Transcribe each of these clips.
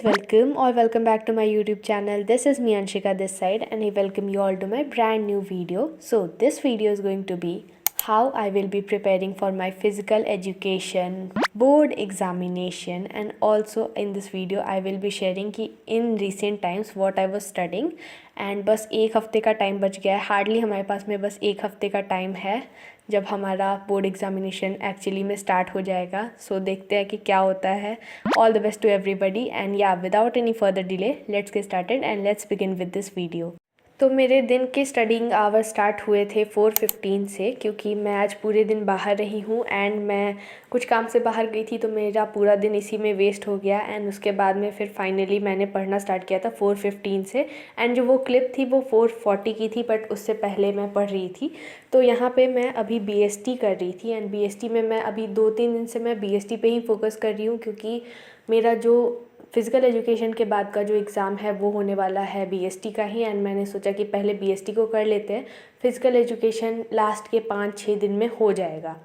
guys, welcome back to my YouTube channel. This is me Anshika this side and I welcome you all to my brand new video. So this video is going to be how I will be preparing for my physical education board examination, and also in this video I will be sharing कि in recent times what I was studying. And बस एक हफ़्ते का time बच गया है, hardly हमारे पास में बस एक हफ़्ते का टाइम है जब हमारा बोर्ड एग्जामिनेशन एक्चुअली में स्टार्ट हो जाएगा. सो देखते हैं कि क्या होता है. All the best to everybody and या without any further delay let's get started and let's begin with this video. तो मेरे दिन के स्टडिंग आवर स्टार्ट हुए थे 4:15 से, क्योंकि मैं आज पूरे दिन बाहर रही हूँ एंड मैं कुछ काम से बाहर गई थी तो मेरा पूरा दिन इसी में वेस्ट हो गया. एंड उसके बाद में फिर फाइनली मैंने पढ़ना स्टार्ट किया था 4:15 से. एंड जो वो क्लिप थी वो 4:40 की थी, बट उससे पहले मैं पढ़ रही थी. तो यहाँ पे मैं अभी बीएसटी कर रही थी एंड बीएसटी में मैं अभी 2-3 दिन से मैं बीएसटी पे ही फोकस कर रही हूँ, क्योंकि मेरा जो फ़िज़िकल एजुकेशन के बाद का जो एग्ज़ाम है वो होने वाला है बीएसटी का ही. एंड मैंने सोचा कि पहले बीएसटी को कर लेते हैं, फ़िज़िकल एजुकेशन लास्ट के 5-6 दिन में हो जाएगा.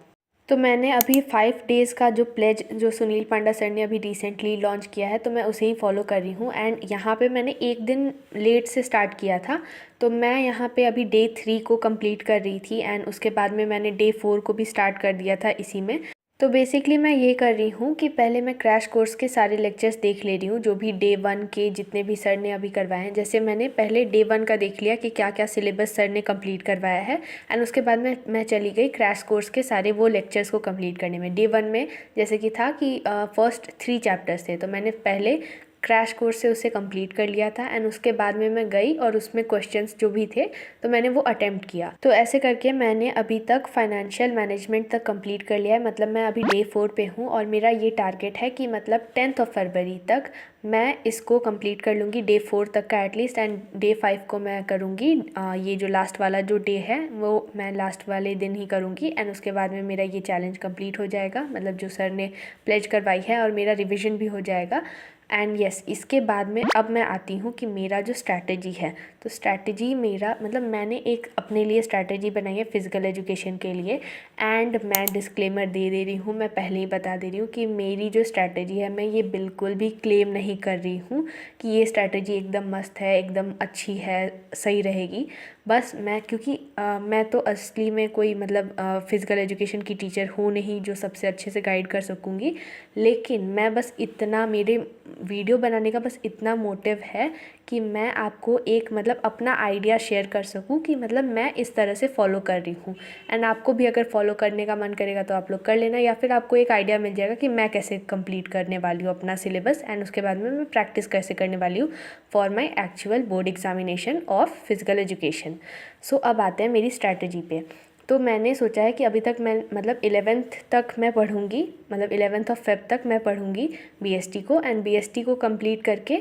तो मैंने अभी 5 डेज़ का जो प्लेज जो सुनील पांडा सर ने अभी रिसेंटली लॉन्च किया है तो मैं उसे ही फॉलो कर रही हूँ. एंड यहाँ पे मैंने एक दिन लेट से स्टार्ट किया था, तो मैं यहाँ पे अभी डे 3 को कंप्लीट कर रही थी एंड उसके बाद में मैंने डे 4 को भी स्टार्ट कर दिया था इसी में. तो बेसिकली मैं ये कर रही हूँ कि पहले मैं क्रैश कोर्स के सारे लेक्चर्स देख ले रही हूँ, जो भी डे 1 के जितने भी सर ने अभी करवाए हैं. जैसे मैंने पहले डे 1 का देख लिया कि क्या क्या सिलेबस सर ने कंप्लीट करवाया है, एंड उसके बाद मैं चली गई क्रैश कोर्स के सारे वो लेक्चर्स को कंप्लीट करने में. डे 1 में जैसे कि था कि फर्स्ट 3 चैप्टर्स थे, तो मैंने पहले क्रैश कोर्स से उसे कंप्लीट कर लिया था. एंड उसके बाद में मैं गई और उसमें क्वेश्चंस जो भी थे तो मैंने वो अटेम्प्ट किया. तो ऐसे करके मैंने अभी तक फाइनेंशियल मैनेजमेंट तक कंप्लीट कर लिया है. मतलब मैं अभी डे 4 पे हूँ और मेरा ये टारगेट है कि मतलब 10 फरवरी तक मैं इसको कंप्लीट कर लूँगी, डे 4 तक का एटलीस्ट. एंड डे 5 को मैं करूँगी, ये जो लास्ट वाला जो डे है वो मैं लास्ट वाले दिन ही करूँगी. एंड उसके बाद में मेरा ये चैलेंज कंप्लीट हो जाएगा, मतलब जो सर ने प्लेज करवाई है, और मेरा रिविज़न भी हो जाएगा. एंड यस, इसके बाद में अब मैं आती हूँ कि मेरा जो स्ट्रैटेजी है, तो स्ट्रैटेजी मेरा मतलब मैंने एक अपने लिए स्ट्रैटेजी बनाई है फ़िज़िकल एजुकेशन के लिए. एंड मैं डिस्क्लेमर दे रही हूँ, मैं पहले ही बता दे रही हूँ कि मेरी जो स्ट्रैटेजी है मैं ये बिल्कुल भी क्लेम नहीं कर रही हूँ कि ये स्ट्रैटेजी एकदम मस्त है, एकदम अच्छी है, सही रहेगी. बस मैं क्योंकि मैं तो असली में कोई मतलब फ़िज़िकल एजुकेशन की टीचर हूँ नहीं जो सबसे अच्छे से गाइड कर सकूँगी, लेकिन मैं बस इतना, मेरे वीडियो बनाने का बस इतना मोटिव है कि मैं आपको एक मतलब अपना आइडिया शेयर कर सकूं कि मतलब मैं इस तरह से फॉलो कर रही हूँ. एंड आपको भी अगर फॉलो करने का मन करेगा तो आप लोग कर लेना, या फिर आपको एक आइडिया मिल जाएगा कि मैं कैसे कंप्लीट करने वाली हूँ अपना सिलेबस, एंड उसके बाद में मैं प्रैक्टिस कैसे करने वाली हूँ for my actual board examination of physical education. So अब आते हैं मेरी स्ट्रैटेजी पे. तो मैंने सोचा है कि अभी तक मैं मतलब 11th तक मैं पढ़ूँगी, मतलब 11th ऑफ फेब तक मैं पढ़ूँगी बीएसटी को. एंड बीएसटी को कंप्लीट करके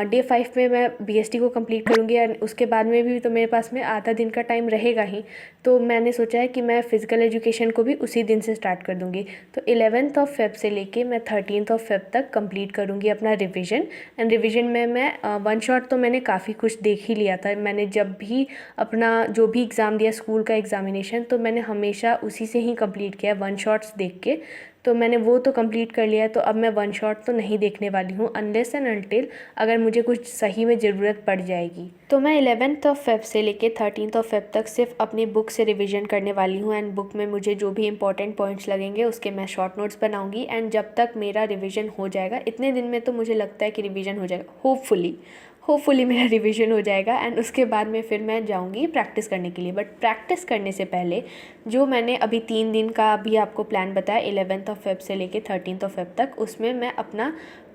डे 5 में मैं बीएसटी को कंप्लीट करूँगी. एंड उसके बाद में भी तो मेरे पास में आधा दिन का टाइम रहेगा ही, तो मैंने सोचा है कि मैं फ़िज़िकल एजुकेशन को भी उसी दिन से स्टार्ट कर दूँगी. तो 11th ऑफ फेब से लेके मैं 13th ऑफ फेब तक कंप्लीट करूँगी अपना रिविज़न. एंड रिविज़न में मैं वन शॉट तो मैंने काफ़ी कुछ देख ही लिया था. मैंने जब भी अपना जो भी एग्ज़ाम दिया स्कूल का एग्ज़ामिनेशन, तो मैंने हमेशा उसी से ही कंप्लीट किया वन शॉट्स देख के. तो मैंने वो तो कंप्लीट कर लिया है, तो अब मैं वन शॉट तो नहीं देखने वाली हूँ अनलेस एंड अनटिल अगर मुझे कुछ सही में ज़रूरत पड़ जाएगी. तो मैं 11th ऑफ फेब से लेके 13th ऑफ फेब तक सिर्फ अपनी बुक से रिवीजन करने वाली हूँ. एंड बुक में मुझे जो भी इंपॉर्टेंट पॉइंट्स लगेंगे उसके मैं शॉर्ट नोट्स बनाऊँगी. एंड जब तक मेरा रिविज़न हो जाएगा, इतने दिन में तो मुझे लगता है कि रिविज़न हो जाएगा, होपफुली मेरा रिवीजन हो जाएगा. एंड उसके बाद में फिर मैं जाऊंगी प्रैक्टिस करने के लिए. बट प्रैक्टिस करने से पहले जो मैंने अभी 3 दिन का अभी आपको प्लान बताया 11th ऑफ फेब से लेके 13th ऑफ फेब तक, उसमें मैं अपना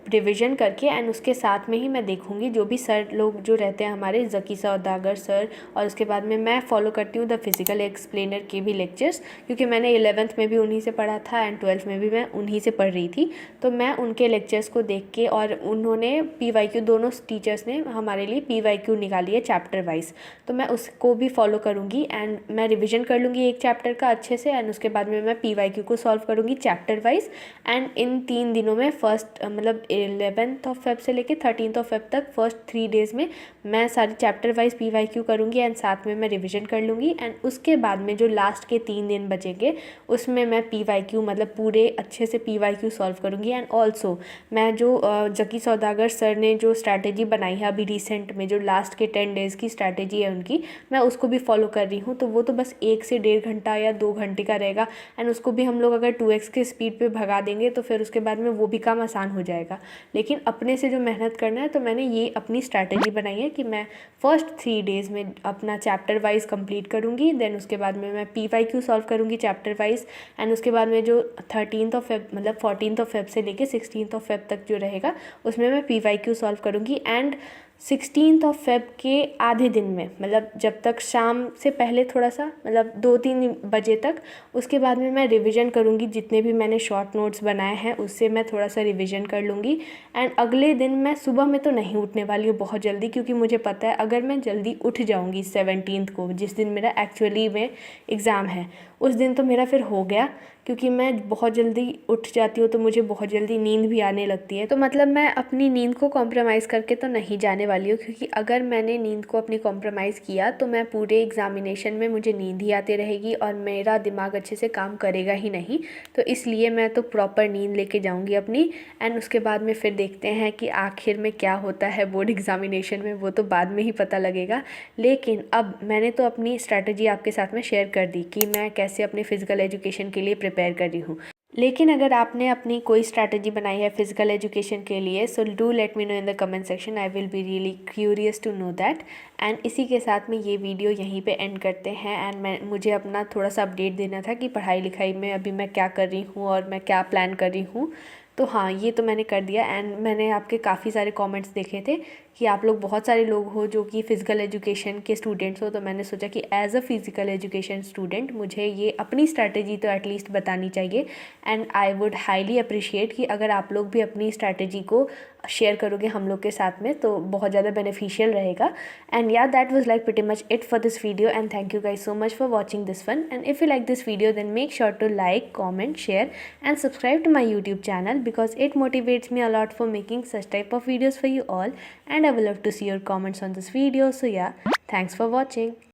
रिविज़न करके एंड उसके साथ में ही मैं देखूंगी जो भी सर लोग जो रहते हैं हमारे, ज़की सौदागर सर, और उसके बाद में मैं फॉलो करती हूँ द फिज़िकल एक्सप्लेनर के भी लेक्चर्स, क्योंकि मैंने 11th में भी उन्हीं से पढ़ा था एंड 12th में भी मैं उन्हीं से पढ़ रही थी. तो मैं उनके लेक्चर्स को देख के, और उन्होंने PYQ, दोनों टीचर्स ने हमारे लिए PYQ निकाली है चैप्टर वाइज, तो मैं उसको भी फॉलो करूँगी. एंड मैं रिविज़न कर लूँगी एक चैप्टर का अच्छे से, एंड उसके बाद में मैं PYQ को सॉल्व करूँगी चैप्टर वाइज. एंड इन 3 दिनों में फर्स्ट मतलब 11th ऑफ फेब से लेके 13th ऑफ फेब तक फर्स्ट 3 डेज़ में मैं सारी चैप्टर वाइज PYQ करूँगी एंड साथ में मैं रिविज़न कर लूँगी। एंड उसके बाद में जो लास्ट के 3 दिन बचेंगे उसमें मैं PYQ मतलब पूरे अच्छे से PYQ सॉल्व करूँगी। एंड ऑल्सो मैं जो जकी सौदागर सर ने जो स्ट्रैटेजी बनाई है अभी रिसेंट में, जो लास्ट के 10 डेज़ की स्ट्रैटेजी है उनकी, मैं उसको भी फॉलो कर रही हूँ। तो वो तो बस 1 से 1.5 घंटा या 2 घंटे का रहेगा एंड उसको भी हम लोग अगर 2x के स्पीड पे भगा देंगे तो फिर उसके बाद में वो भी काम आसान हो जाएगा। लेकिन अपने से जो मेहनत करना है, तो मैंने ये अपनी स्ट्रैटेजी बनाई है कि मैं फर्स्ट 3 डेज़ में अपना चैप्टर वाइज कंप्लीट करूँगी, देन उसके बाद में मैं PYQ सॉल्व करूँगी चैप्टर वाइज। एंड उसके बाद में जो 13th ऑफ फेब मतलब 14th ऑफ फेब से लेके 16th ऑफ फेब तक जो रहेगा उसमें मैं PYQ सॉल्व करूँगी। एंड 16th ऑफ फेब के आधे दिन में, मतलब जब तक शाम से पहले थोड़ा सा मतलब 2-3 बजे तक, उसके बाद में मैं रिवीजन करूँगी। जितने भी मैंने शॉर्ट नोट्स बनाए हैं उससे मैं थोड़ा सा रिवीजन कर लूँगी। एंड अगले दिन मैं सुबह में तो नहीं उठने वाली हूँ बहुत जल्दी, क्योंकि मुझे पता है अगर मैं जल्दी उठ जाऊँगी 17th को, जिस दिन मेरा एक्चुअली में एग्ज़ाम है, उस दिन तो मेरा फिर हो गया, क्योंकि मैं बहुत जल्दी उठ जाती हूँ तो मुझे बहुत जल्दी नींद भी आने लगती है। तो मतलब मैं अपनी नींद को कॉम्प्रोमाइज़ करके तो नहीं जाने वाली हूँ, क्योंकि अगर मैंने नींद को अपनी कॉम्प्रोमाइज़ किया तो मैं पूरे एग्ज़ामिनेशन में मुझे नींद ही आती रहेगी और मेरा दिमाग अच्छे से काम करेगा ही नहीं। तो इसलिए मैं तो प्रॉपर नींद लेके जाऊँगी अपनी। एंड उसके बाद में फिर देखते हैं कि आखिर में क्या होता है बोर्ड एग्ज़ामिनेशन में, वो तो बाद में ही पता लगेगा। लेकिन अब मैंने तो अपनी स्ट्रैटेजी आपके साथ में शेयर कर दी कि मैं कैसे अपने फ़िज़िकल एजुकेशन के लिए प्रिपेयर कर रही हूँ। लेकिन अगर आपने अपनी कोई स्ट्रैटेजी बनाई है फ़िज़िकल एजुकेशन के लिए, so do let me know in the comment section, I will be really curious to know that. And इसी के साथ में ये वीडियो यहीं पे एंड करते हैं। एंड मुझे अपना थोड़ा सा अपडेट देना था कि पढ़ाई लिखाई में अभी मैं क्या कर रही हूँ और मैं क्या प्लान कर रही हूँ। तो हाँ, ये तो मैंने कर दिया। एंड मैंने आपके काफ़ी सारे कमेंट्स देखे थे कि आप लोग बहुत सारे लोग हो जो कि फ़िज़िकल एजुकेशन के स्टूडेंट्स हो। तो मैंने सोचा कि as a physical education student मुझे ये अपनी स्ट्रैटेजी तो एटलीस्ट बतानी चाहिए। And I would highly appreciate कि अगर आप लोग भी अपनी स्ट्रैटेजी को शेयर करोगे हम लोग के साथ में, तो बहुत ज़्यादा बेनिफिशियल रहेगा। And yeah that was like pretty much it for this video, and thank you guys so much for watching this one. And if you like this video then make sure to like, comment, share and subscribe to my YouTube channel, because it motivates me a lot for making such type of videos for you all. And I will love to see your comments on this video. So yeah, thanks for watching.